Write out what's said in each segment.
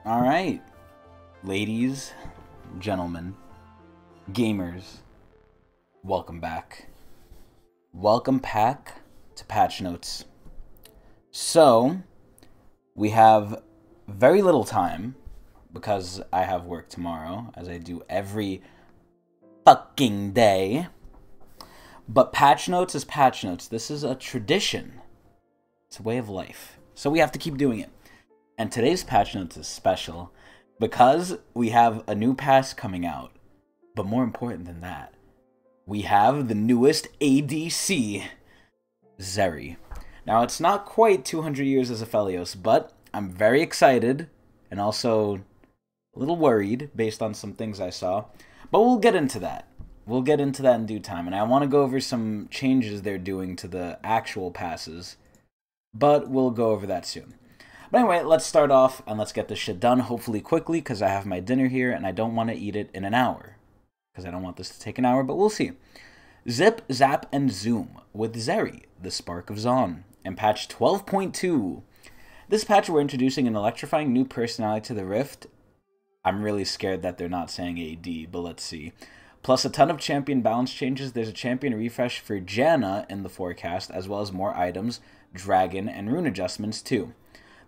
Alright, ladies, gentlemen, gamers, welcome back. Welcome back to Patch Notes. So, we have very little time, because I have work tomorrow, as I do every fucking day. But Patch Notes is Patch Notes. This is a tradition. It's a way of life. So we have to keep doing it. And today's Patch Notes is special because we have a new pass coming out. But more important than that, we have the newest ADC, Zerry. Now, it's not quite 200 years as Aphelios, but I'm very excited and also a little worried based on some things I saw. But we'll get into that. We'll get into that in due time. And I want to go over some changes they're doing to the actual passes. But we'll go over that soon. But anyway, let's start off and let's get this shit done, hopefully quickly, because I have my dinner here and I don't want to eat it in an hour. Because I don't want this to take an hour, but we'll see. Zip, Zap, and Zoom with Zerry, the Spark of Zaun, in patch 12.2. This patch, we're introducing an electrifying new personality to the Rift. I'm really scared that they're not saying AD, but let's see. Plus a ton of champion balance changes. There's a champion refresh for Janna in the forecast, as well as more items, dragon, and rune adjustments too.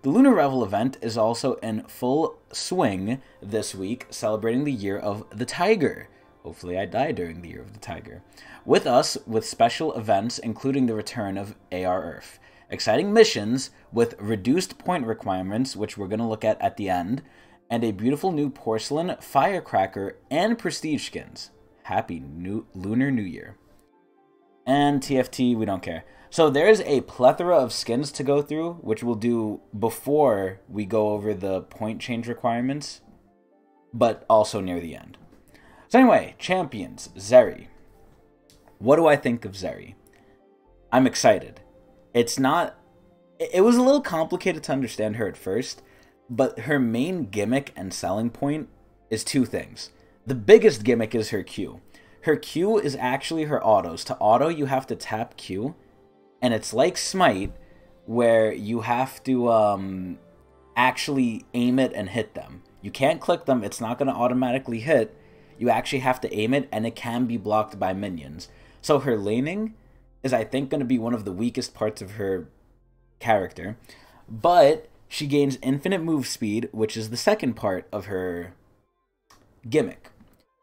The Lunar Revel event is also in full swing this week, celebrating the Year of the Tiger. Hopefully I die during the Year of the Tiger. With us, with special events, including the return of AR Earth. Exciting missions with reduced point requirements, which we're going to look at the end, and a beautiful new porcelain, firecracker, and prestige skins. Happy Lunar New Year. And TFT, we don't care. So there's a plethora of skins to go through, which we'll do before we go over the point change requirements, but also near the end. So anyway, champions, Zerry. What do I think of Zerry? I'm excited. It was a little complicated to understand her at first, but her main gimmick and selling point is two things. The biggest gimmick is her Q. Her Q is actually her autos. To auto, you have to tap Q, and it's like Smite, where you have to actually aim it and hit them. You can't click them, it's not going to automatically hit. You actually have to aim it, and it can be blocked by minions. So her laning is, I think, going to be one of the weakest parts of her character. But she gains infinite move speed, which is the second part of her gimmick.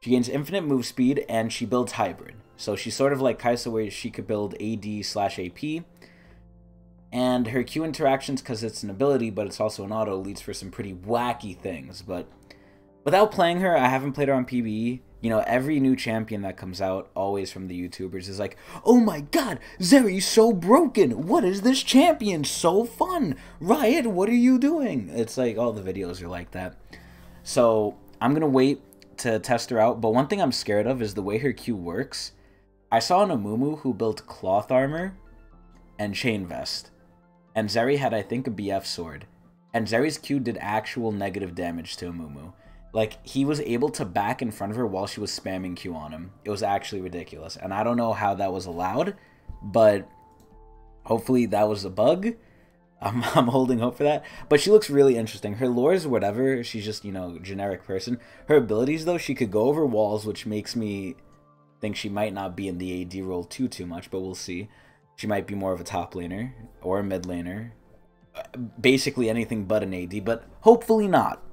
She gains infinite move speed, and she builds hybrid. So she's sort of like Kai'Sa, where she could build AD/AP. And her Q interactions, because it's an ability, but it's also an auto, leads for some pretty wacky things. But without playing her, I haven't played her on PvE. You know, every new champion that comes out, always from the YouTubers, is like, oh my god, Zerry's so broken. What is this champion? So fun. Riot, what are you doing? It's like, all the videos are like that. So I'm going to wait to test her out. But one thing I'm scared of is the way her Q works. I saw an Amumu who built cloth armor and chain vest. And Zerry had, I think, a BF sword. And Zerry's Q did actual negative damage to Amumu. Like, he was able to back in front of her while she was spamming Q on him. It was actually ridiculous. And I don't know how that was allowed, but hopefully that was a bug. I'm holding hope for that. But she looks really interesting. Her lore is whatever. She's just, you know, generic person. Her abilities, though, she could go over walls, which makes me think she might not be in the AD role too much, but we'll see. She might be more of a top laner or a mid laner. Basically anything but an AD, but hopefully not.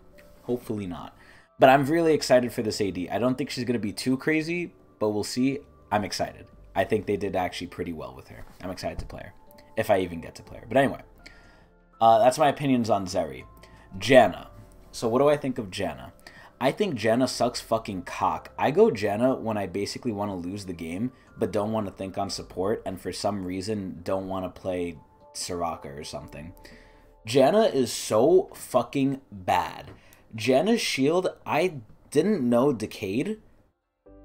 Hopefully not. But I'm really excited for this AD. I don't think she's going to be too crazy, but we'll see. I'm excited. I think they did actually pretty well with her. I'm excited to play her, if I even get to play her. But anyway, that's my opinions on Zerry. Janna. So what do I think of Janna? I think Janna sucks fucking cock. I go Janna when I basically want to lose the game, but don't want to think on support, and for some reason don't want to play Soraka or something. Janna is so fucking bad. Janna's shield, I didn't know decayed,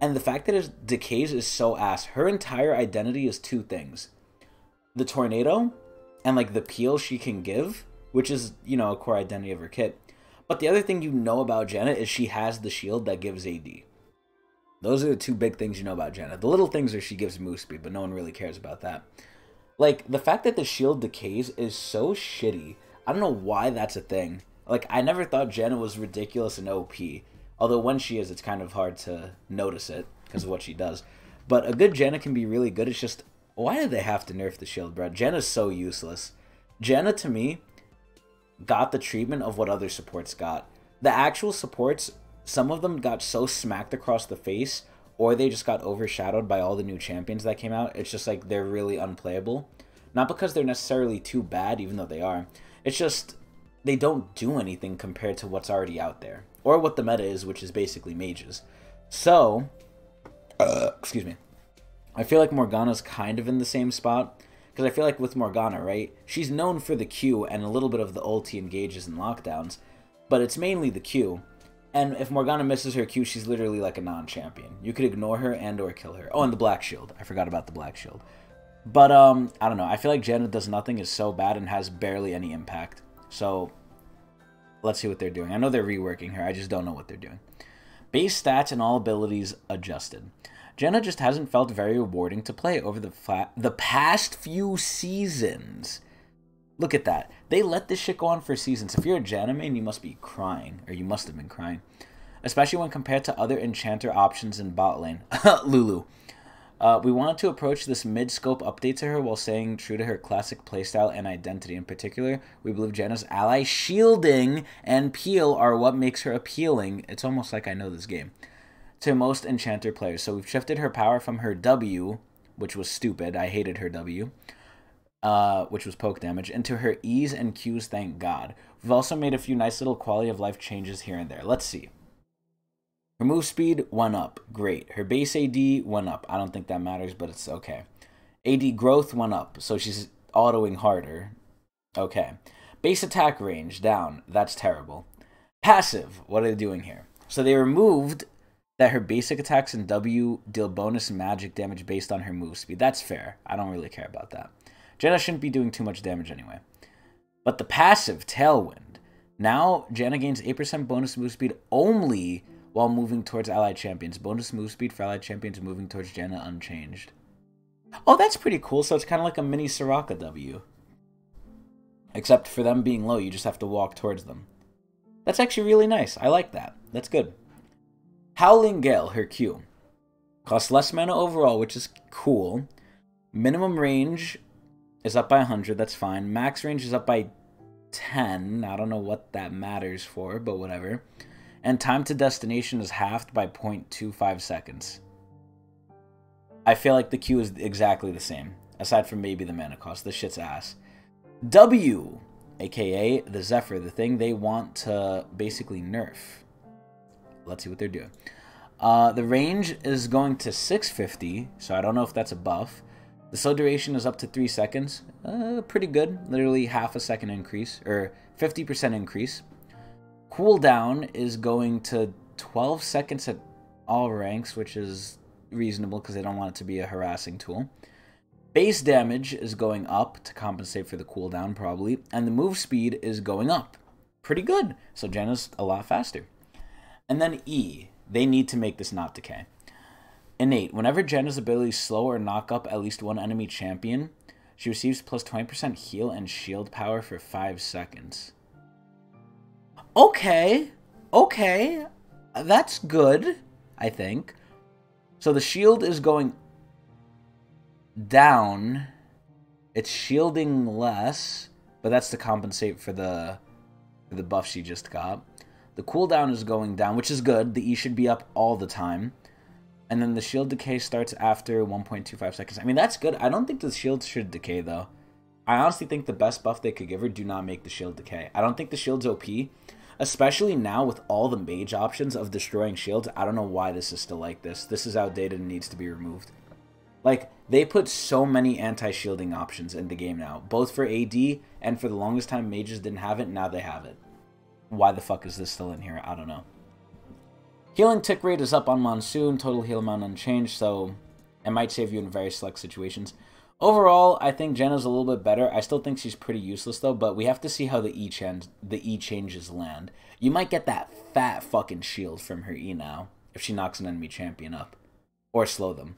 and the fact that it decays is so ass. Her entire identity is two things. The tornado, and like the peel she can give, which is, you know, a core identity of her kit. But the other thing you know about Janna is she has the shield that gives AD. Those are the two big things you know about Janna. The little things are she gives move speed, but no one really cares about that. Like, the fact that the shield decays is so shitty. I don't know why that's a thing. Like, I never thought Janna was ridiculous and OP. Although when she is, it's kind of hard to notice it because of what she does. But a good Janna can be really good. It's just, why do they have to nerf the shield, bro? Janna's so useless. Janna, to me, got the treatment of what other supports got. The actual supports, some of them got so smacked across the face, or they just got overshadowed by all the new champions that came out. It's just like they're really unplayable. Not because they're necessarily too bad, even though they are. It's just they don't do anything compared to what's already out there. Or what the meta is, which is basically mages. So, excuse me. I feel like Morgana's kind of in the same spot. Because I feel like with Morgana, right? She's known for the Q and a little bit of the ulti engages and lockdowns. But it's mainly the Q. And if Morgana misses her Q, she's literally like a non-champion. You could ignore her and or kill her. Oh, and the Black Shield. I forgot about the Black Shield. But, I don't know. I feel like Janna does nothing, is so bad, and has barely any impact. So, let's see what they're doing. I know they're reworking her. I just don't know what they're doing. Base stats and all abilities adjusted. Janna just hasn't felt very rewarding to play over the past few seasons. Look at that. They let this shit go on for seasons. If you're a Janna main, you must be crying. Or you must have been crying. Especially when compared to other enchanter options in bot lane. Lulu. We wanted to approach this mid-scope update to her while staying true to her classic playstyle and identity. In particular, we believe Janna's ally shielding and peel are what makes her appealing. It's almost like I know this game. To most enchanter players. So we've shifted her power from her W, which was stupid. I hated her W. Which was poke damage, into her E's and Q's, thank God. We've also made a few nice little quality of life changes here and there. Let's see. Her move speed went up. Great. Her base AD went up. I don't think that matters, but it's okay. AD growth went up, so she's autoing harder. Okay. Base attack range down. That's terrible. Passive. What are they doing here? So they removed that her basic attacks in W deal bonus magic damage based on her move speed. That's fair. I don't really care about that. Janna shouldn't be doing too much damage anyway. But the passive, Tailwind. Now, Janna gains 8% bonus move speed only while moving towards allied champions. Bonus move speed for allied champions moving towards Janna unchanged. Oh, that's pretty cool. So it's kind of like a mini Soraka W. Except for them being low, you just have to walk towards them. That's actually really nice. I like that. That's good. Howling Gale, her Q. Costs less mana overall, which is cool. Minimum range is up by 100, that's fine. Max range is up by 10. I don't know what that matters for, but whatever. And time to destination is halved by 0.25 seconds. I feel like the Q is exactly the same, aside from maybe the mana cost. This shit's ass. W, aka the Zephyr, the thing they want to basically nerf. Let's see what they're doing. The range is going to 650, so I don't know if that's a buff. The slow duration is up to 3 seconds. Pretty good. Literally half a second increase, or 50% increase. Cooldown is going to 12 seconds at all ranks, which is reasonable because they don't want it to be a harassing tool. Base damage is going up to compensate for the cooldown, probably. And the move speed is going up. Pretty good. So Janna's a lot faster. And then E. They need to make this not decay. Innate. Whenever Janna's abilities slow or knock up at least one enemy champion, she receives plus 20% heal and shield power for 5 seconds. Okay. Okay. That's good, I think. So the shield is going down. It's shielding less, but that's to compensate for the buff she just got. The cooldown is going down, which is good. The E should be up all the time. And then the shield decay starts after 1.25 seconds. I mean, that's good. I don't think the shield should decay, though. I honestly think the best buff they could give her, do not make the shield decay. I don't think the shield's OP. Especially now with all the mage options of destroying shields. I don't know why this is still like this. This is outdated and needs to be removed. Like, they put so many anti-shielding options in the game now. Both for AD and for the longest time mages didn't have it. Now they have it. Why the fuck is this still in here? I don't know. Healing tick rate is up on Monsoon. Total heal amount unchanged, so it might save you in very select situations. Overall, I think Janna's a little bit better. I still think she's pretty useless, though, but we have to see how the E changes land. You might get that fat fucking shield from her E now, if she knocks an enemy champion up. Or slow them.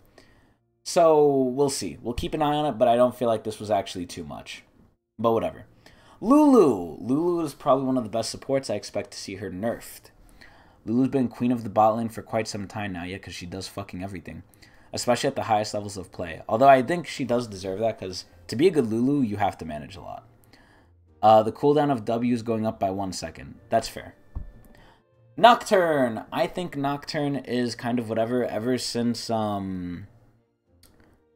So, we'll see. We'll keep an eye on it, but I don't feel like this was actually too much. But whatever. Lulu! Lulu is probably one of the best supports. I expect to see her nerfed. Lulu's been queen of the bot lane for quite some time now, yeah, because she does fucking everything. Especially at the highest levels of play. Although I think she does deserve that, because to be a good Lulu, you have to manage a lot. The cooldown of W is going up by 1 second. That's fair. Nocturne! I think Nocturne is kind of whatever ever since, what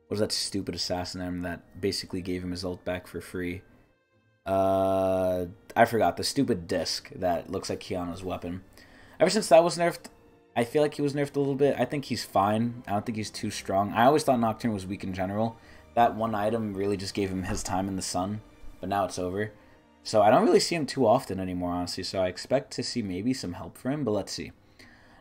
was that stupid assassin item that basically gave him his ult back for free? I forgot. The stupid disc that looks like Kiana's weapon. Ever since that was nerfed, I feel like he was nerfed a little bit. I think he's fine. I don't think he's too strong. I always thought Nocturne was weak in general. That one item really just gave him his time in the sun, but now it's over. So I don't really see him too often anymore, honestly, so I expect to see maybe some help for him, but let's see.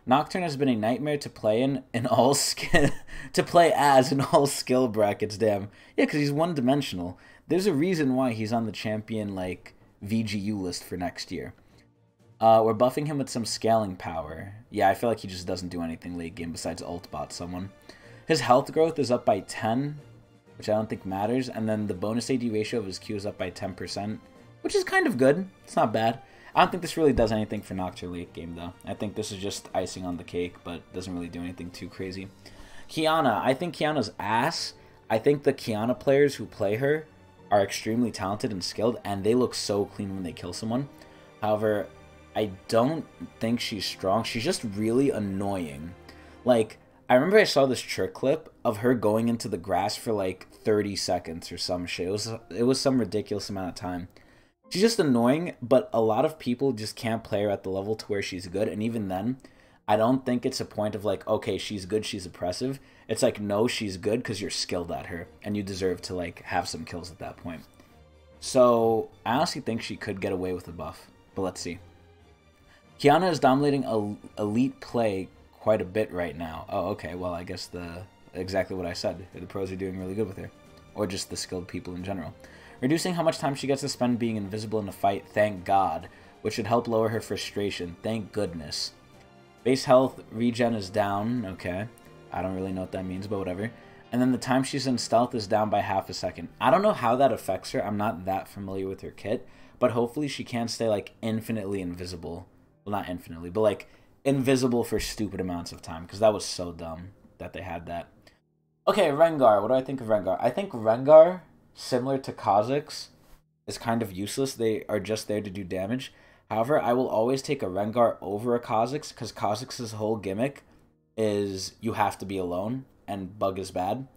Nocturne has been a nightmare to play in all to play as in all skill brackets, damn. Yeah, because he's one-dimensional. There's a reason why he's on the champion, like, VGU list for next year. We're buffing him with some scaling power. Yeah, I feel like he just doesn't do anything late game besides ult bot someone. His health growth is up by 10, which I don't think matters, and then the bonus AD ratio of his Q is up by 10%, which is kind of good. It's not bad. I don't think this really does anything for Nocturne late game, though. I think this is just icing on the cake, but doesn't really do anything too crazy. Kiana. I think Kiana's ass. I think the Kiana players who play her are extremely talented and skilled, and they look so clean when they kill someone. However, I don't think she's strong. She's just really annoying. Like, I remember I saw this trick clip of her going into the grass for like 30 seconds or some shit. It was some ridiculous amount of time. She's just annoying, but a lot of people just can't play her at the level to where she's good, and even then, I don't think it's a point of like, okay, she's good, she's oppressive. It's like, no, she's good because you're skilled at her, and you deserve to like have some kills at that point. So, I honestly think she could get away with a buff, but let's see. Kiana is dominating elite play quite a bit right now. Oh, okay, well, I guess exactly what I said. The pros are doing really good with her, or just the skilled people in general. Reducing how much time she gets to spend being invisible in a fight, thank God, which should help lower her frustration, thank goodness. Base health regen is down, okay. I don't really know what that means, but whatever. And then the time she's in stealth is down by half a second. I don't know how that affects her, I'm not that familiar with her kit, but hopefully she can stay like infinitely invisible. Well, not infinitely, but like invisible for stupid amounts of time, because that was so dumb that they had that. Okay, Rengar, what do I think of Rengar? I think Rengar, similar to Kha'Zix, is kind of useless. They are just there to do damage. However, I will always take a Rengar over a Kha'Zix, because Kha'Zix's whole gimmick is you have to be alone, and bug is bad.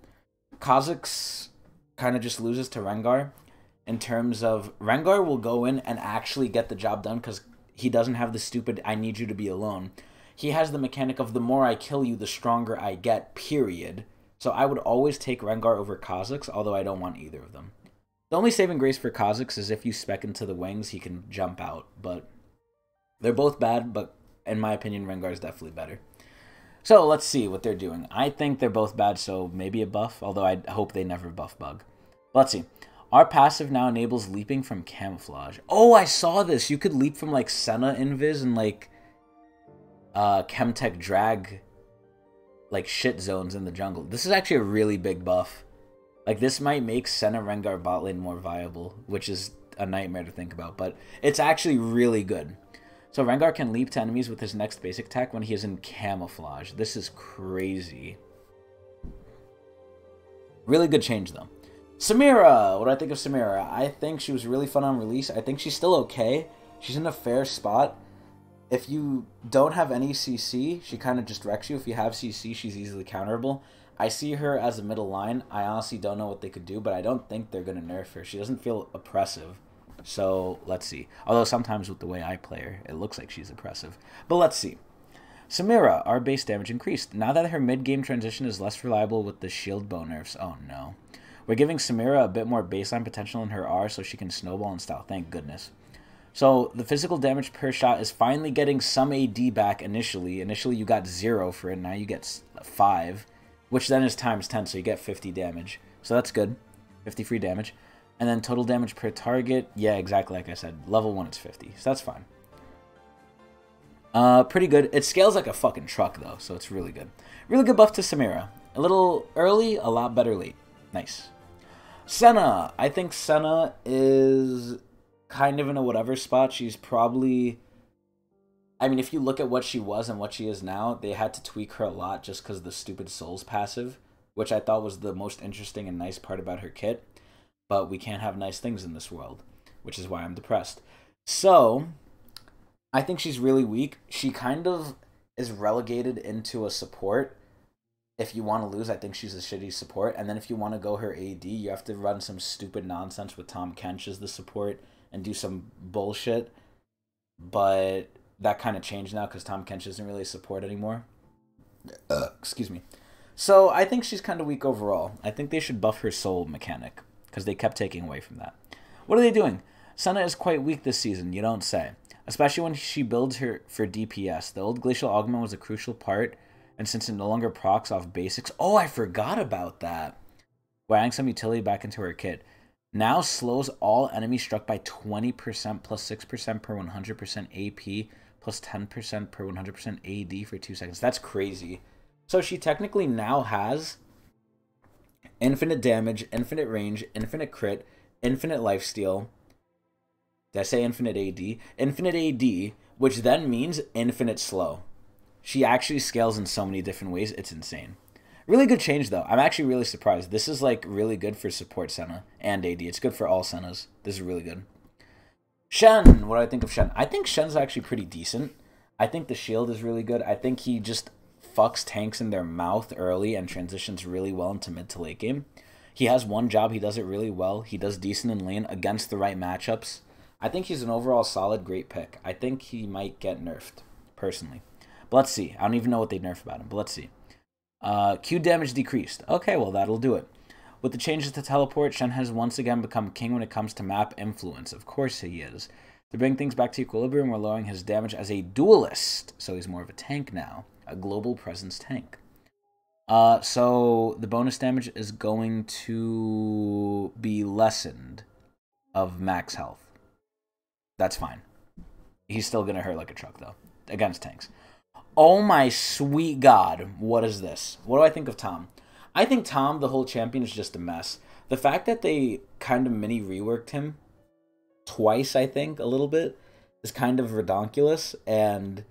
Kha'Zix kind of just loses to Rengar in terms of Rengar will go in and actually get the job done, because he doesn't have the stupid, I need you to be alone. He has the mechanic of the more I kill you, the stronger I get, period. So I would always take Rengar over Kha'Zix, although I don't want either of them. The only saving grace for Kha'Zix is if you spec into the wings, he can jump out. But they're both bad, but in my opinion, Rengar is definitely better. So let's see what they're doing. I think they're both bad, so maybe a buff, although I hope they never buff bug. Let's see. Our passive now enables leaping from camouflage. Oh, I saw this. You could leap from like Senna invis and like Chemtech drag like shit zones in the jungle. This is actually a really big buff. Like, this might make Senna Rengar bot lane more viable, which is a nightmare to think about, but it's actually really good. So Rengar can leap to enemies with his next basic attack when he is in camouflage. This is crazy. Really good change, though. Samira! What do I think of Samira? I think she was really fun on release. I think she's still okay. She's in a fair spot. If you don't have any CC, she kind of just wrecks you. If you have CC, she's easily counterable. I see her as a middle line. I honestly don't know what they could do, but I don't think they're going to nerf her. She doesn't feel oppressive. So, let's see. Although sometimes with the way I play her, it looks like she's oppressive. But let's see. Samira, our base damage increased. Now that her mid-game transition is less reliable with the shield bow nerfs. Oh no. We're giving Samira a bit more baseline potential in her R so she can snowball and style. Thank goodness. So, the physical damage per shot is finally getting some AD back initially. Initially, you got 0 for it. Now you get 5, which then is times 10, so you get 50 damage. So that's good. 50 free damage. And then total damage per target. Yeah, exactly like I said. Level 1, it's 50. So that's fine. Pretty good. It scales like a fucking truck, though, so it's really good. Really good buff to Samira. A little early, a lot better late. Nice. Senna. I think Senna is kind of in a whatever spot. She's probably... I mean, if you look at what she was and what she is now, they had to tweak her a lot just because of the stupid Souls passive, which I thought was the most interesting and nice part about her kit. But we can't have nice things in this world, which is why I'm depressed. So, I think she's really weak. She kind of is relegated into a support. If you want to lose, I think she's a shitty support. And then if you want to go her AD, you have to run some stupid nonsense with Tahm Kench as the support and do some bullshit. But that kind of changed now because Tahm Kench isn't really a support anymore. Excuse me. So I think she's kind of weak overall. I think they should buff her soul mechanic because they kept taking away from that. What are they doing? Senna is quite weak this season, you don't say. Especially when she builds her for DPS. The old Glacial Augment was a crucial part, and since it no longer procs off basics... Oh, I forgot about that. We're adding some utility back into her kit. Now slows all enemies struck by 20% plus 6% per 100% AP plus 10% per 100% AD for 2 seconds. That's crazy. So she technically now has infinite damage, infinite range, infinite crit, infinite lifesteal. Did I say infinite AD? Infinite AD, which then means infinite slow. She actually scales in so many different ways. It's insane. Really good change, though. I'm actually really surprised. This is, like, really good for support Senna and AD. It's good for all Sennas. This is really good. Shen. What do I think of Shen? I think Shen's actually pretty decent. I think the shield is really good. I think he just fucks tanks in their mouth early and transitions really well into mid to late game. He has one job. He does it really well. He does decent in lane against the right matchups. I think he's an overall solid, great pick. I think he might get nerfed, personally. But let's see. I don't even know what they nerf about him, but let's see. Q damage decreased. Okay, well, that'll do it. With the changes to teleport, Shen has once again become king when it comes to map influence. Of course he is. To bring things back to equilibrium, we're lowering his damage as a duelist. So he's more of a tank now. A global presence tank. So the bonus damage is going to be lessened of max health. That's fine. He's still going to hurt like a truck, though, against tanks. Oh my sweet god, what is this? What do I think of Tahm? I think Tahm, the whole champion, is just a mess. The fact that they kind of mini reworked him twice, I think, a little bit, is kind of redonkulous, and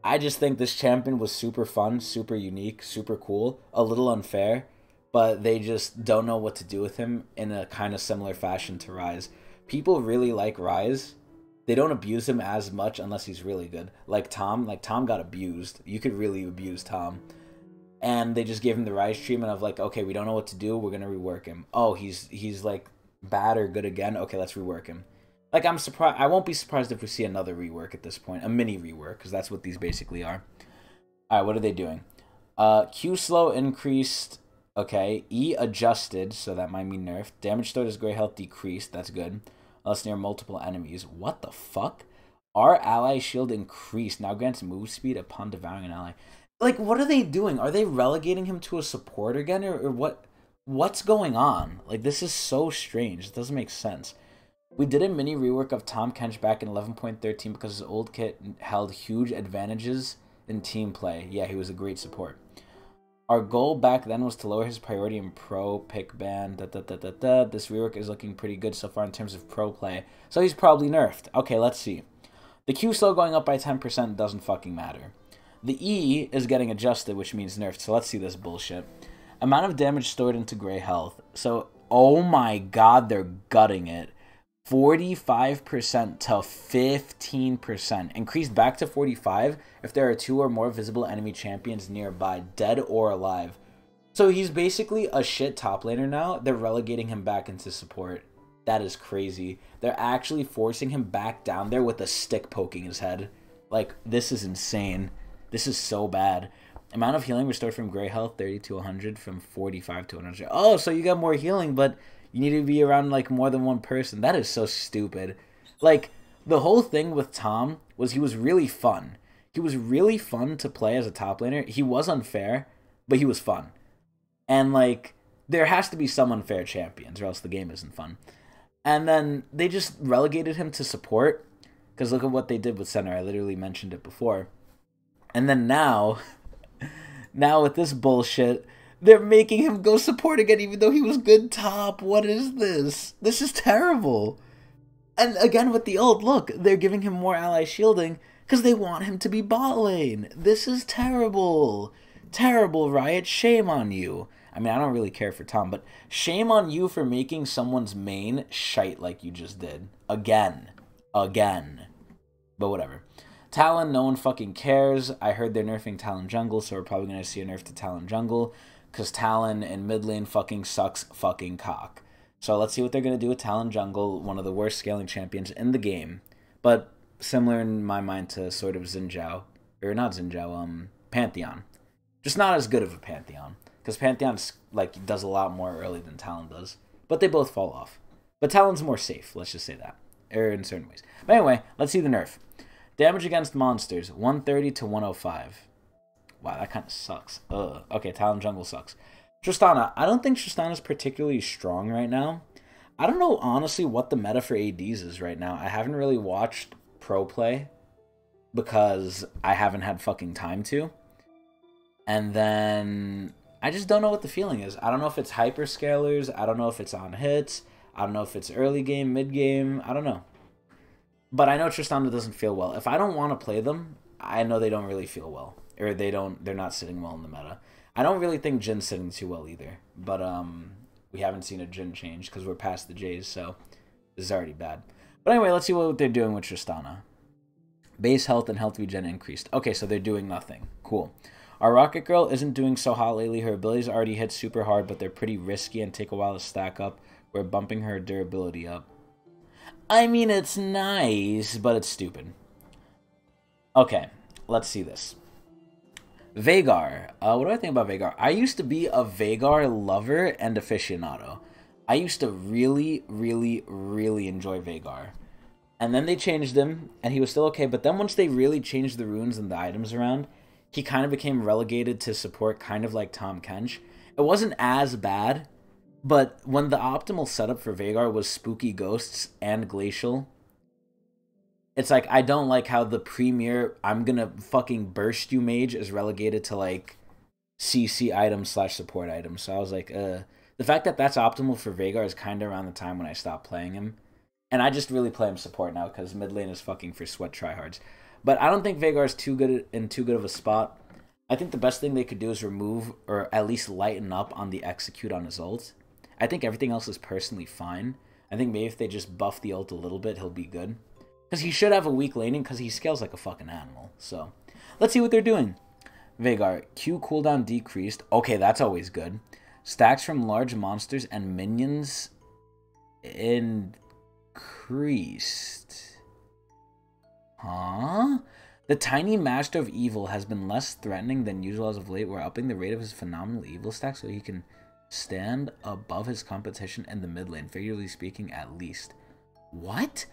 I just think this champion was super fun, super unique, super cool, a little unfair, but they just don't know what to do with him in a kind of similar fashion to Ryze. People really like Ryze. They don't abuse him as much unless he's really good. Like Tahm got abused. You could really abuse Tahm. And they just gave him the Ryze treatment of like, okay, we don't know what to do, we're going to rework him. Oh, he's like bad or good again? Okay, let's rework him. Like, I'm surprised. I won't be surprised if we see another rework at this point. A mini rework, because that's what these basically are. Alright, what are they doing? Q slow increased. Okay, E adjusted, so that might mean nerfed. Damage stored as gray health decreased. That's good. Unless near multiple enemies. What the fuck? Our ally shield increased. Now grants move speed upon devouring an ally. Like, what are they doing? Are they relegating him to a support again? Or what? What's going on? Like, this is so strange. It doesn't make sense. We did a mini rework of Tahm Kench back in 11.13 because his old kit held huge advantages in team play. Yeah, he was a great support. Our goal back then was to lower his priority in pro, pick ban, This rework is looking pretty good so far in terms of pro play. So he's probably nerfed. Okay, let's see. The Q slow going up by 10% doesn't fucking matter. The E is getting adjusted, which means nerfed. So let's see this bullshit. Amount of damage stored into gray health. So, oh my god, they're gutting it. 45% to 15%. Increased back to 45 if there are 2 or more visible enemy champions nearby, dead or alive. So he's basically a shit top laner now. They're relegating him back into support. That is crazy. They're actually forcing him back down there with a stick poking his head. Like, this is insane. This is so bad. Amount of healing restored from gray health, 30 to 100, from 45 to 100. Oh, so you got more healing, but you need to be around, like, more than one person. That is so stupid. Like, the whole thing with Tahm was he was really fun. He was really fun to play as a top laner. He was unfair, but he was fun. And, like, there has to be some unfair champions or else the game isn't fun. And then they just relegated him to support. Because look at what they did with Senna. I literally mentioned it before. And then now with this bullshit, they're making him go support again even though he was good top. What is this? This is terrible. And again with the ult, look, they're giving him more ally shielding because they want him to be bot lane. This is terrible. Terrible, Riot. Shame on you. I mean, I don't really care for Tom, but shame on you for making someone's main shite like you just did. Again. Again. But whatever. Talon, no one fucking cares. I heard they're nerfing Talon jungle, so we're probably going to see a nerf to Talon jungle, because Talon in mid lane fucking sucks fucking cock. So let's see what they're going to do with Talon jungle, one of the worst scaling champions in the game, but similar in my mind to sort of Xinjiao, or not Xinjiao, Pantheon. Just not as good of a Pantheon, because Pantheon like does a lot more early than Talon does, but they both fall off. But Talon's more safe, let's just say that, or in certain ways. But anyway, let's see the nerf. Damage against monsters, 130 to 105. Wow, that kind of sucks. Ugh. Okay, Talon jungle sucks. Tristana, I don't think Tristana's particularly strong right now. I don't know, honestly, what the meta for ADs is right now. I haven't really watched pro play because I haven't had fucking time to. And then I just don't know what the feeling is. I don't know if it's hyperscalers. I don't know if it's on hits. I don't know if it's early game, mid game. I don't know. But I know Tristana doesn't feel well. If I don't want to play them, I know they don't really feel well. Or they're not sitting well in the meta. I don't really think Jin's sitting too well either. But we haven't seen a Jin change because we're past the J's, so this is already bad. But anyway, let's see what they're doing with Tristana. Base health and health regen increased. Okay, so they're doing nothing. Cool. Our Rocket Girl isn't doing so hot lately. Her abilities already hit super hard, but they're pretty risky and take a while to stack up. We're bumping her durability up. I mean, it's nice, but it's stupid. Okay, let's see this. Veigar. What do I think about Veigar? I used to be a Veigar lover and aficionado. I used to really, really, really enjoy Veigar. And then they changed him, and he was still okay. But then once they really changed the runes and the items around, he kind of became relegated to support, kind of like Tahm Kench. It wasn't as bad, but when the optimal setup for Veigar was Spooky Ghosts and Glacial, it's like, I don't like how the premier, I'm gonna fucking burst you mage is relegated to like CC items / support items. So I was like, the fact that that's optimal for Veigar is kind of around the time when I stopped playing him. And I just really play him support now because mid lane is fucking for sweat tryhards. But I don't think Veigar is too good of a spot. I think the best thing they could do is remove or at least lighten up on the execute on his ult. I think everything else is personally fine. I think maybe if they just buff the ult a little bit, he'll be good. Because he should have a weak laning because he scales like a fucking animal. So, let's see what they're doing. Veigar, Q cooldown decreased. Okay, that's always good. Stacks from large monsters and minions increased. Huh? The tiny Master of Evil has been less threatening than usual as of late. We're upping the rate of his phenomenal evil stack so he can stand above his competition in the mid lane, figuratively speaking, at least. What?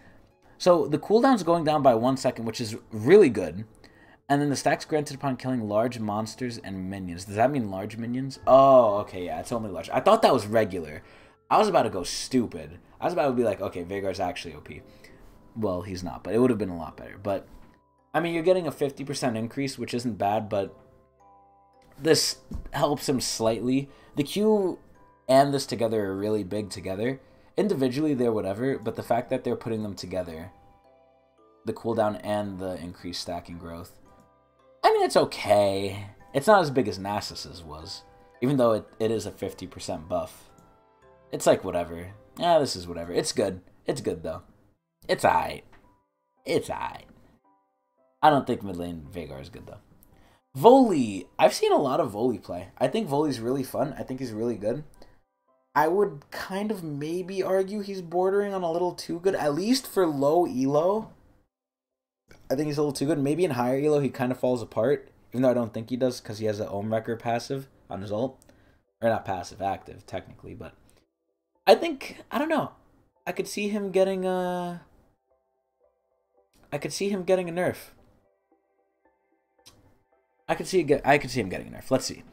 So the cooldown's going down by 1 second, which is really good. And then the stacks granted upon killing large monsters and minions. Does that mean large minions? Oh, okay, yeah, it's only large. I thought that was regular. I was about to go stupid. I was about to be like, okay, Veigar's actually OP. Well, he's not, but it would have been a lot better. But, I mean, you're getting a 50% increase, which isn't bad, but this helps him slightly. The Q and this together are really big together. Individually, they're whatever, but the fact that they're putting them together, the cooldown and the increased stacking growth, I mean, it's okay. It's not as big as Nasus's was, even though it is a 50% buff. It's like whatever. Yeah, this is whatever. It's good. It's good, though. It's aight. It's aight. I don't think mid lane Veigar is good, though. Volley. I've seen a lot of Volley play. I think Volley's really fun. I think he's really good. I would kind of maybe argue he's bordering on a little too good, at least for low elo. I think he's a little too good. Maybe in higher elo he kind of falls apart, even though I don't think he does because he has an Ohm Wrecker passive on his ult. Or not passive, active, technically, but I think, I don't know. I could see him getting a nerf. I could see him getting a nerf. Let's see.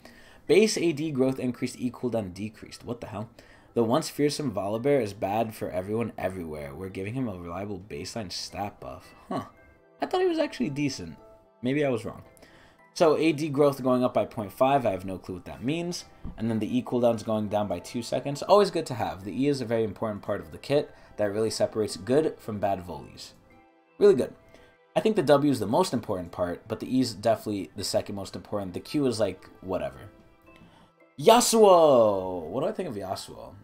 Base AD growth increased, E cooldown decreased. What the hell? The once fearsome Volibear is bad for everyone everywhere. We're giving him a reliable baseline stat buff. Huh. I thought he was actually decent. Maybe I was wrong. So AD growth going up by 0.5, I have no clue what that means. And then the E cooldown's going down by 2 seconds. Always good to have. The E is a very important part of the kit that really separates good from bad volleys. Really good. I think the W is the most important part, but the E is definitely the second most important. The Q is like, whatever. Yasuo! What do I think of Yasuo?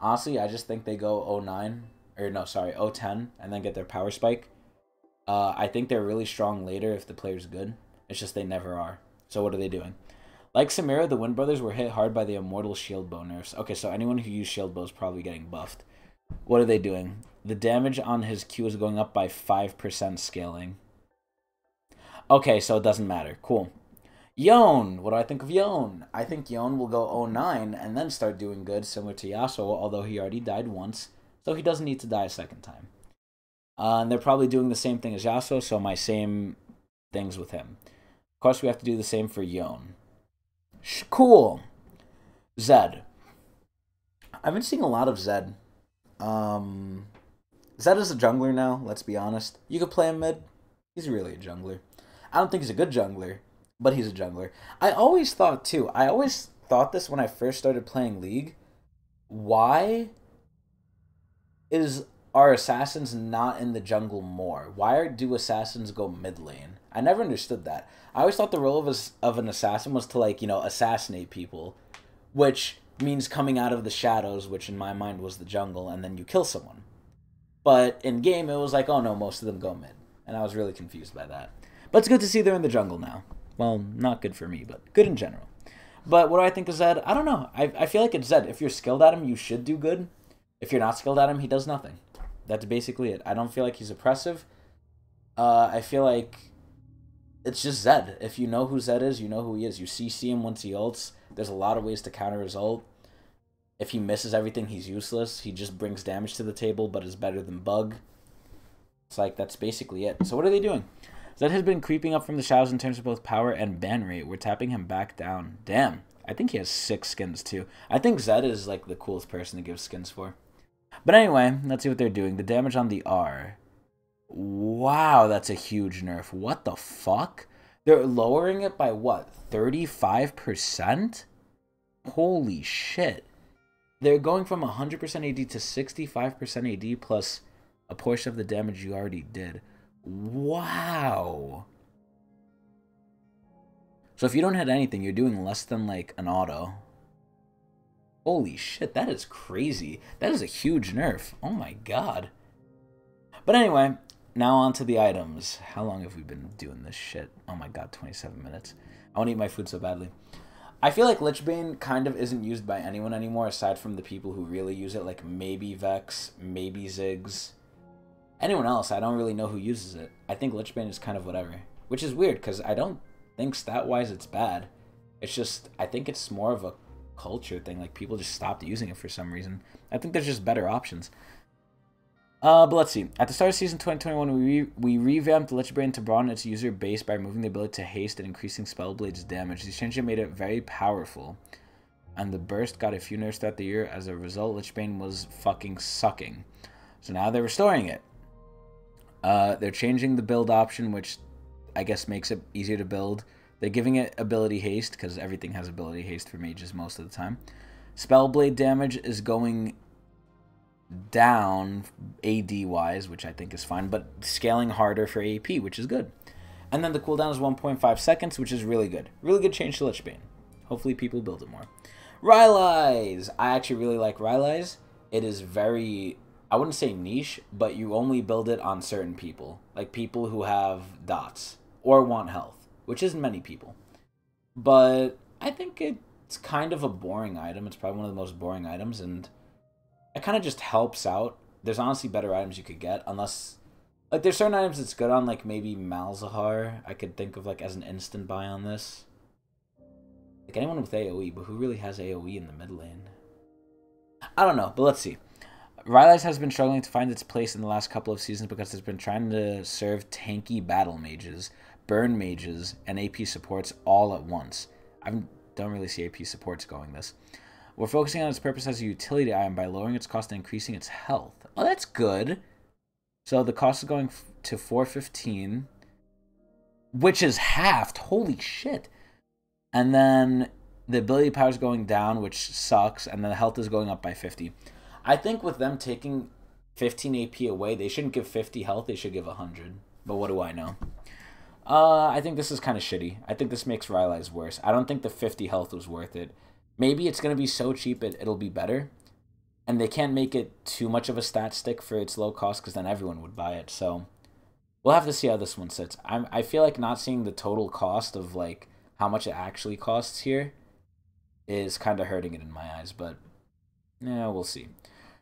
Honestly, I just think they go 09, or no, sorry, 010, and then get their power spike. I think they're really strong later if the player's good. It's just they never are. So what are they doing? Like Samira, the Wind Brothers were hit hard by the Immortal Shield Bow nerfs. Okay, so anyone who used Shield Bow is probably getting buffed. What are they doing? The damage on his Q is going up by 5% scaling. Okay, so it doesn't matter. Cool. Yone. What do I think of Yone? I think Yone will go 09 and then start doing good, similar to Yasuo, although he already died once, so he doesn't need to die a second time. And they're probably doing the same thing as Yasuo, so my same things with him. Of course, we have to do the same for Yone. Cool. Zed. I've been seeing a lot of Zed. Zed is a jungler now, let's be honest. You could play him mid. He's really a jungler. I don't think he's a good jungler, but he's a jungler. I always thought, too, this when I first started playing League. Why is our assassins not in the jungle more? Why do assassins go mid lane? I never understood that. I always thought the role of an assassin was to, like, you know, assassinate people, which means coming out of the shadows, which in my mind was the jungle, and then you kill someone. But in game, it was like, oh no, most of them go mid. And I was really confused by that. But it's good to see they're in the jungle now. Well, not good for me, but good in general. But what do I think of Zed? I don't know. I feel like it's Zed. If you're skilled at him, you should do good. If you're not skilled at him, he does nothing. That's basically it. I don't feel like he's oppressive. I feel like it's just Zed. If you know who Zed is, you know who he is. You CC him once he ults. There's a lot of ways to counter his ult. If he misses everything, he's useless. He just brings damage to the table, but is better than Bug. It's like, that's basically it. So what are they doing? Zed has been creeping up from the shadows in terms of both power and ban rate. We're tapping him back down. Damn. I think he has 6 skins, too. I think Zed is, like, the coolest person to give skins for. But anyway, let's see what they're doing. The damage on the R. Wow, that's a huge nerf. What the fuck? They're lowering it by, what, 35%? Holy shit. They're going from 100% AD to 65% AD plus a portion of the damage you already did. Wow. So if you don't hit anything, you're doing less than, like, an auto. Holy shit, that is crazy. That is a huge nerf. Oh my god. But anyway, now on to the items. How long have we been doing this shit? Oh my god, 27 minutes. I want to eat my food so badly. I feel like Lichbane kind of isn't used by anyone anymore aside from the people who really use it, like maybe Vex, maybe Ziggs. Anyone else, I don't really know who uses it. I think Lichbane is kind of whatever. Which is weird, because I don't think stat-wise it's bad. It's just, I think it's more of a culture thing. Like, people just stopped using it for some reason. I think there's just better options. But let's see. At the start of Season 2021, we revamped Lichbane to broaden its user base by removing the ability to haste and increasing Spellblade's damage. These changes made it very powerful. And the burst got a few nerfs throughout the year. As a result, Lichbane was fucking sucking. So now they're restoring it. They're changing the build option, which I guess makes it easier to build. They're giving it ability haste, because everything has ability haste for mages most of the time. Spellblade damage is going down AD-wise, which I think is fine, but scaling harder for AP, which is good. And then the cooldown is 1.5 seconds, which is really good. Really good change to Lichbane. Hopefully people build it more. Rylai's! I actually really like Rylai's. It is very, I wouldn't say niche, but you only build it on certain people. Like people who have dots or want health, which isn't many people. But I think it's kind of a boring item. It's probably one of the most boring items, and it kind of just helps out. There's honestly better items you could get, unless, like, there's certain items that's good on, like, maybe Malzahar. I could think of, like, as an instant buy on this. Like, anyone with AoE, but who really has AoE in the mid lane? I don't know, but let's see. Rylai's has been struggling to find its place in the last couple of seasons because it's been trying to serve tanky battle mages, burn mages, and AP supports all at once. I don't really see AP supports going this. We're focusing on its purpose as a utility item by lowering its cost and increasing its health. Oh, that's good. So the cost is going to 415. which is halved. Holy shit. And then the ability power is going down, which sucks, and then the health is going up by 50. I think with them taking 15 AP away, they shouldn't give 50 health, they should give 100. But what do I know? I think this is kind of shitty. I think this makes Rylai's worse. I don't think the 50 health was worth it. Maybe it's going to be so cheap it'll be better. And they can't make it too much of a stat stick for its low cost, because then everyone would buy it. So we'll have to see how this one sits. I feel like not seeing the total cost of like how much it actually costs here is kind of hurting it in my eyes. But yeah, we'll see.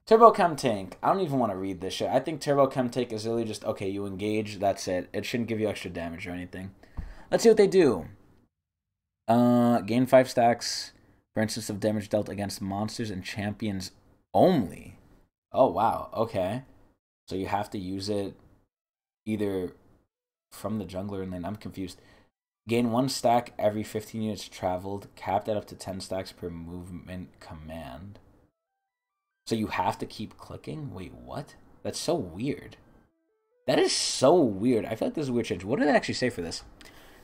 Turbo Chem Tank. I don't even want to read this shit. I think Turbo Chem Tank is really just, okay, you engage, that's it. It shouldn't give you extra damage or anything. Let's see what they do. Gain 5 stacks, for instance, of damage dealt against monsters and champions only. Oh, wow. Okay. So you have to use it either from the jungler and then I'm confused. Gain 1 stack every 15 units traveled, capped at up to 10 stacks per movement command. So you have to keep clicking? Wait, what? That's so weird. That is so weird. I feel like this is a weird change. What did it actually say for this?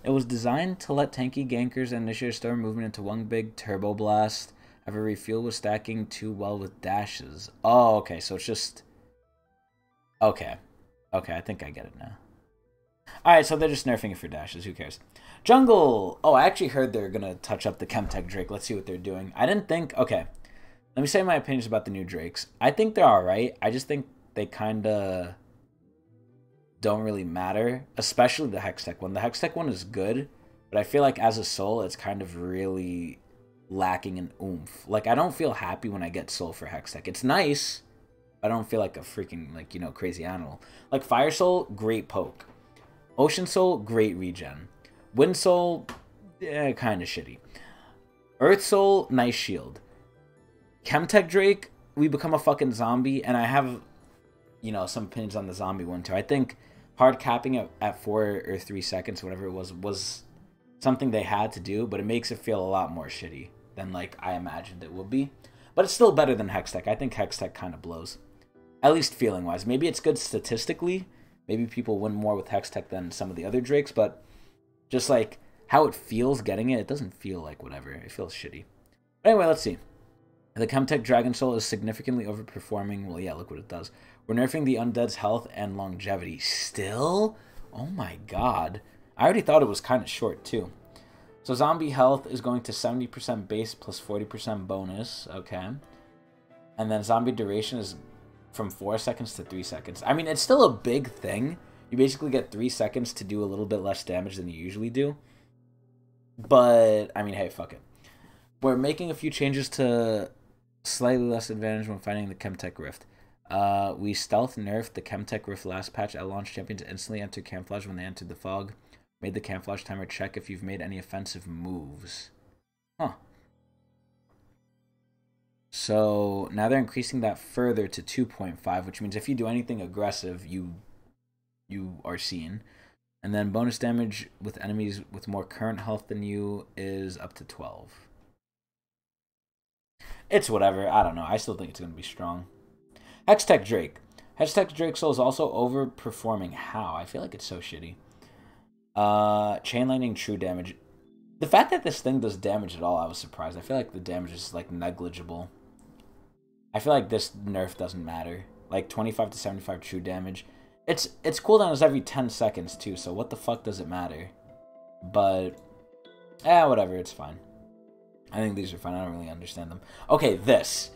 It was designed to let tanky gankers and initiate store movement into one big turbo blast. Have a refuel with stacking too well with dashes. Oh, okay. So it's just... Okay. Okay, I think I get it now. Alright, so they're just nerfing it for dashes. Who cares? Jungle! Oh, I actually heard they're going to touch up the Chemtech Drake. Let's see what they're doing. I didn't think... Okay. Let me say my opinions about the new Drakes. I think they're alright. I just think they kind of don't really matter. Especially the Hextech one. The Hextech one is good, but I feel like as a soul, it's kind of really lacking in oomph. Like, I don't feel happy when I get soul for Hextech. It's nice, but I don't feel like a freaking, like, you know, crazy animal. Like, Fire Soul, great poke. Ocean Soul, great regen. Wind Soul, kind of shitty. Earth Soul, nice shield. Chemtech Drake, we become a fucking zombie, and I have, you know, some opinions on the zombie one too. I think hard capping it at 4 or 3 seconds, whatever it was something they had to do, but it makes it feel a lot more shitty than like I imagined it would be. But it's still better than Hextech. I think Hextech kind of blows, at least feeling wise. Maybe it's good statistically. Maybe people win more with Hextech than some of the other Drakes, but just like how it feels getting it, it doesn't feel like whatever. It feels shitty. But anyway, let's see. The Chemtech Dragon Soul is significantly overperforming. Well, yeah, look what it does. We're nerfing the Undead's health and longevity. Still? Oh my god. I already thought it was kind of short, too. So zombie health is going to 70% base plus 40% bonus. Okay. And then zombie duration is from 4 seconds to 3 seconds. I mean, it's still a big thing. You basically get 3 seconds to do a little bit less damage than you usually do. But, I mean, hey, fuck it. We're making a few changes to slightly less advantage when fighting the Chemtech Rift. We stealth nerfed the Chemtech Rift last patch at launch. Champions instantly enter camouflage when they entered the fog. Made the camouflage timer check if you've made any offensive moves. Huh. So now they're increasing that further to 2.5, which means if you do anything aggressive, you are seen. And then bonus damage with enemies with more current health than you is up to 12. It's whatever. I don't know. I still think it's going to be strong. Hextech Drake. Hextech Drake Soul is also overperforming. How? I feel like it's so shitty. Chain Lightning true damage. The fact that this thing does damage at all, I was surprised. I feel like the damage is like negligible. I feel like this nerf doesn't matter. Like 25 to 75 true damage. Its cooldown is every 10 seconds too, so what the fuck does it matter? But whatever, it's fine. I think these are fine. I don't really understand them. Okay, this.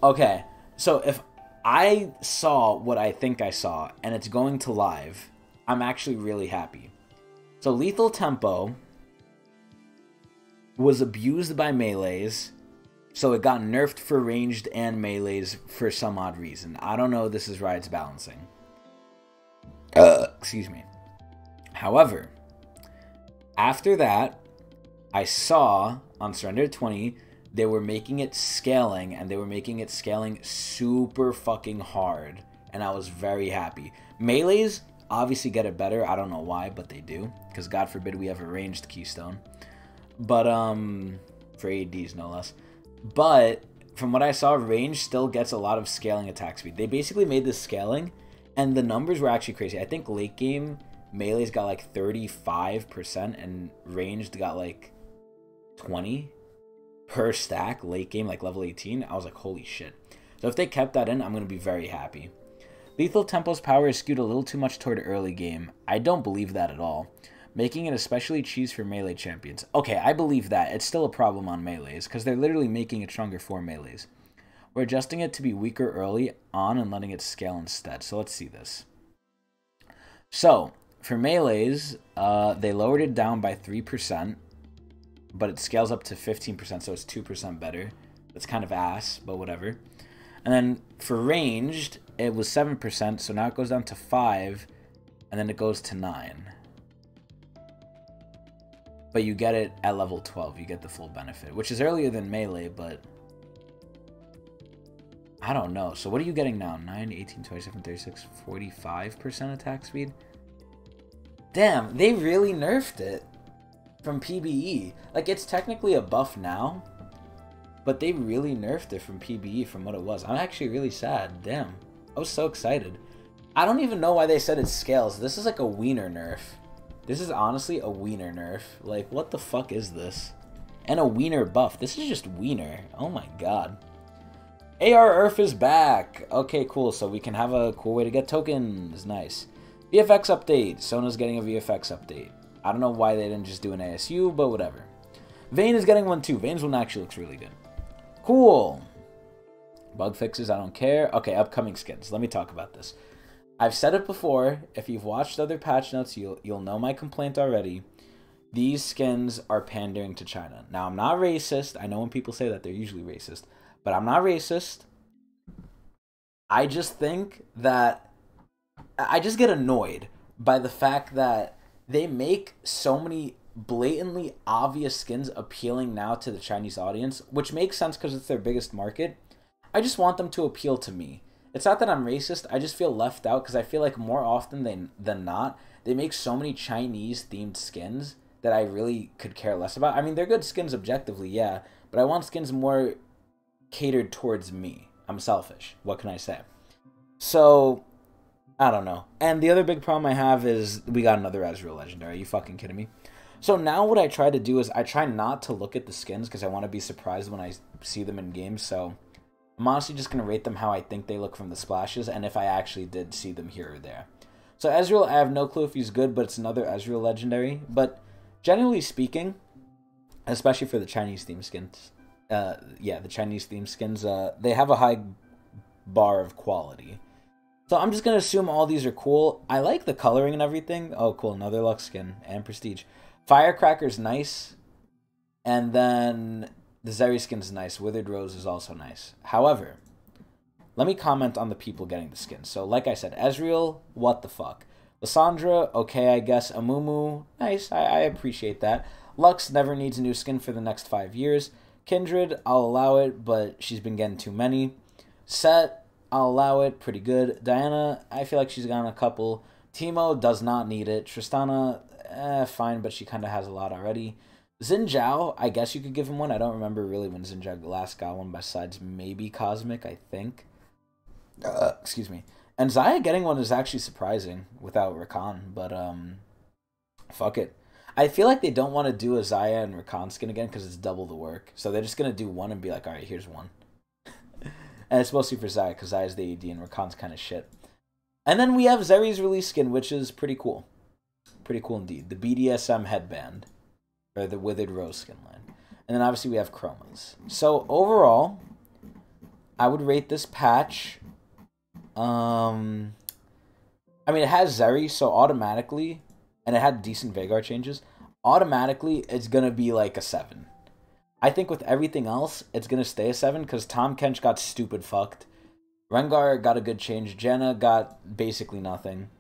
Okay, so if I saw what I think I saw and it's going to live, I'm actually really happy. So Lethal Tempo was abused by melees, so it got nerfed for ranged and melees for some odd reason. I don't know. This is Riot's balancing. Excuse me. However, after that, I saw on Surrender 20, they were making it scaling, and they were making it scaling super fucking hard, and I was very happy. Melees obviously get it better. I don't know why, but they do, because God forbid we have a ranged Keystone. But, for ADs no less. But, from what I saw, range still gets a lot of scaling attack speed. They basically made this scaling, and the numbers were actually crazy. I think late game, Melee's got like 35% and ranged got like 20 per stack late game, like level 18. I was like, holy shit. So if they kept that in, I'm going to be very happy. Lethal Tempo's power is skewed a little too much toward early game. I don't believe that at all. Making it especially cheese for melee champions. Okay, I believe that. It's still a problem on melees, because they're literally making it stronger for melees. We're adjusting it to be weaker early on and letting it scale instead. So let's see this. So, for melees, they lowered it down by 3%, but it scales up to 15%, so it's 2% better. That's kind of ass, but whatever. And then for ranged, it was 7%, so now it goes down to 5, and then it goes to 9. But you get it at level 12. You get the full benefit, which is earlier than melee, but I don't know. So what are you getting now? 9, 18, 27, 36, 45% attack speed? Damn, they really nerfed it from PBE. Like, it's technically a buff now, but they really nerfed it from PBE from what it was. I'm actually really sad. Damn. I was so excited. I don't even know why they said it scales. This is like a wiener nerf. This is honestly a wiener nerf. Like, what the fuck is this? And a wiener buff. This is just wiener. Oh my god. AR Earth is back. Okay, cool. So we can have a cool way to get tokens. Nice. VFX update. Sona's getting a VFX update. I don't know why they didn't just do an ASU, but whatever. Vayne is getting one too. Vayne's one actually looks really good. Cool. Bug fixes, I don't care. Okay, upcoming skins. Let me talk about this. I've said it before. If you've watched other patch notes, you'll know my complaint already. These skins are pandering to China. Now, I'm not racist. I know when people say that, they're usually racist. But I'm not racist. I just think that... I just get annoyed by the fact that they make so many blatantly obvious skins appealing now to the Chinese audience, which makes sense because it's their biggest market. I just want them to appeal to me. It's not that I'm racist, I just feel left out because I feel like more often than not, they make so many Chinese-themed skins that I really could care less about. I mean, they're good skins objectively, yeah, but I want skins more catered towards me. I'm selfish. What can I say? So, I don't know. And the other big problem I have is we got another Ezreal Legendary. Are you fucking kidding me? So now what I try to do is I try not to look at the skins because I want to be surprised when I see them in games, so... I'm honestly just going to rate them how I think they look from the splashes, and if I actually did see them here or there. So Ezreal, I have no clue if he's good, but it's another Ezreal Legendary. But generally speaking, especially for the Chinese theme skins, the Chinese theme skins, they have a high bar of quality. So I'm just going to assume all these are cool. I like the coloring and everything. Oh, cool, another Lux skin and Prestige. Firecracker's nice, and then... the Zerry skin is nice. Withered Rose is also nice. However, let me comment on the people getting the skin. So, like I said, Ezreal, what the fuck? Lissandra, okay, I guess. Amumu, nice. I appreciate that. Lux never needs a new skin for the next 5 years. Kindred, I'll allow it, but she's been getting too many. Set, I'll allow it. Pretty good. Diana, I feel like she's gotten a couple. Teemo does not need it. Tristana, fine, but she kind of has a lot already. Xin Zhao, I guess you could give him one. I don't remember really when Xin Zhao last got one, besides maybe Cosmic, I think. Excuse me. And Xayah getting one is actually surprising without Rakan, but fuck it. I feel like they don't want to do a Xayah and Rakan skin again because it's double the work. So they're just going to do one and be like, alright, here's one. And it's mostly for Xayah because Xayah's the AD and Rakan's kind of shit. And then we have Zerry's release skin, which is pretty cool. Pretty cool indeed. The BDSM headband. Or the Withered Rose skin line. And then obviously we have Chromas. So overall, I would rate this patch. I mean, it has Zerry, so automatically, and it had decent Veigar changes. Automatically, it's going to be like a 7. I think with everything else, it's going to stay a 7 because Tom Kench got stupid fucked. Rengar got a good change. Janna got basically nothing.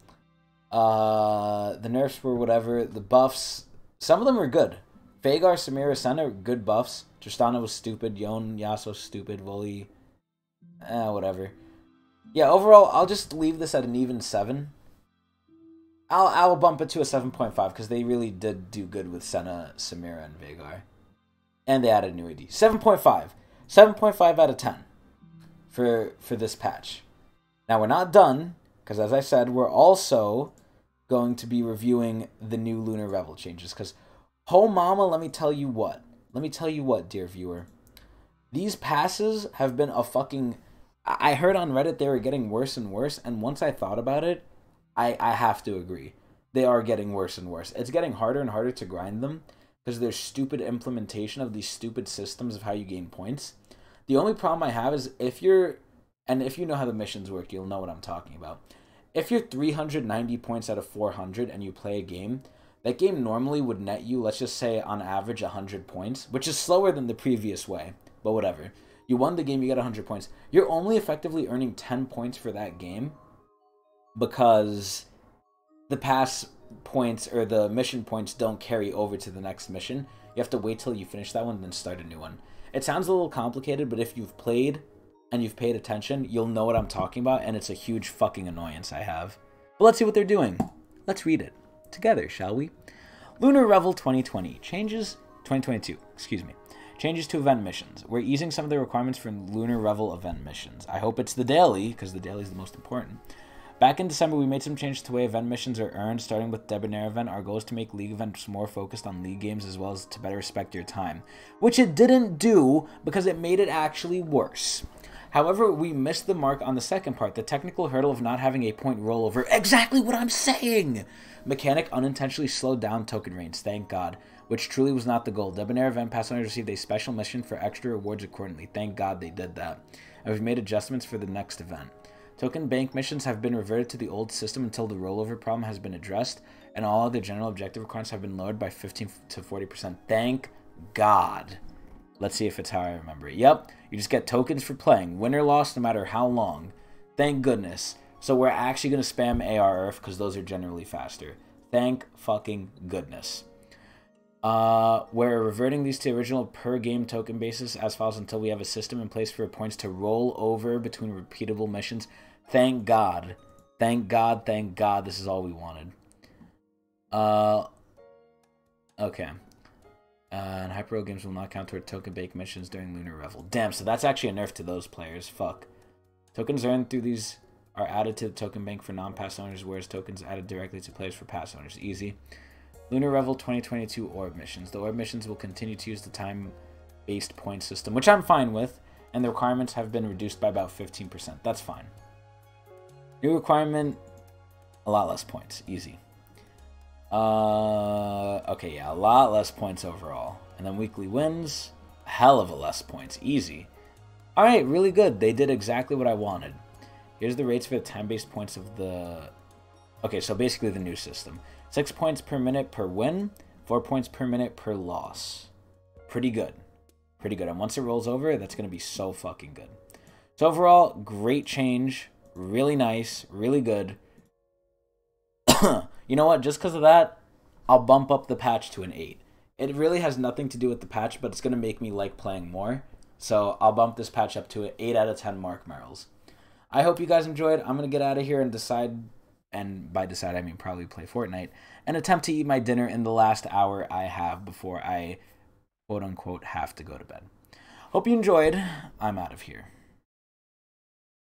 The nerfs were whatever. The buffs, some of them were good. Veigar, Samira, Senna, good buffs. Tristana was stupid. Yasuo stupid. Wooly, whatever. Yeah, overall, I'll just leave this at an even 7. I'll bump it to a 7.5 because they really did do good with Senna, Samira, and Veigar. And they added new AD. 7.5. 7.5 out of 10 for this patch. Now, we're not done because, as I said, we're also going to be reviewing the new Lunar Revel changes. Because, oh mama, let me tell you what. Let me tell you what, dear viewer. These passes have been a fucking... I heard on Reddit they were getting worse and worse, and once I thought about it, I have to agree. They are getting worse and worse. It's getting harder and harder to grind them because there's stupid implementation of these stupid systems of how you gain points. The only problem I have is if you know how the missions work, you'll know what I'm talking about. If you're 390 points out of 400 and you play a game, that game normally would net you, let's just say on average 100 points, which is slower than the previous way, but whatever. You won the game, you get 100 points. You're only effectively earning 10 points for that game because the pass points or the mission points don't carry over to the next mission. You have to wait till you finish that one and then start a new one. It sounds a little complicated, but if you've played and you've paid attention, you'll know what I'm talking about, and it's a huge fucking annoyance I have. But let's see what they're doing. Let's read it together, shall we? Lunar Revel 2020. Changes... 2022, excuse me. Changes to event missions. We're easing some of the requirements for Lunar Revel event missions. I hope it's the daily, because the daily is the most important. Back in December, we made some changes to the way event missions are earned, starting with Debonair event. Our goal is to make League events more focused on League games as well as to better respect your time, which it didn't do because it made it actually worse. However, we missed the mark on the second part, the technical hurdle of not having a point rollover. Exactly what I'm saying! Mechanic unintentionally slowed down token range, thank God, which truly was not the goal. Debonair event pass owners received a special mission for extra rewards accordingly. Thank God they did that. And we've made adjustments for the next event. Token bank missions have been reverted to the old system until the rollover problem has been addressed, and all other general objective requirements have been lowered by 15 to 40%. Thank God. Let's see if it's how I remember it. Yep, you just get tokens for playing, win or loss, no matter how long. Thank goodness. So we're actually going to spam AR Earth because those are generally faster. Thank fucking goodness. We're reverting these to original per game token basis as follows until we have a system in place for points to roll over between repeatable missions. Thank God. Thank God, thank God. This is all we wanted. Okay. And Hyper games will not count toward token bank missions during Lunar Revel. Damn, so that's actually a nerf to those players. Fuck. Tokens earned through these are added to the token bank for non-pass owners, whereas tokens added directly to players for pass owners. Easy. Lunar Revel 2022 orb missions. The orb missions will continue to use the time-based point system, which I'm fine with, and the requirements have been reduced by about 15%. That's fine. New requirement, a lot less points. Easy. Okay, yeah, a lot less points overall. And then weekly wins, a hell of a less points. Easy. Alright, really good. They did exactly what I wanted. Here's the rates for the time-based points of the... Okay, so basically the new system. 6 points per minute per win, 4 points per minute per loss. Pretty good. Pretty good. And once it rolls over, that's going to be so fucking good. So overall, great change. Really nice. Really good. You know what? Just because of that, I'll bump up the patch to an 8. It really has nothing to do with the patch, but it's going to make me like playing more. So I'll bump this patch up to an 8 out of 10 marc merrills. I hope you guys enjoyed. I'm going to get out of here and decide, and by decide I mean probably play Fortnite, and attempt to eat my dinner in the last hour I have before I, quote-unquote, have to go to bed. Hope you enjoyed. I'm out of here.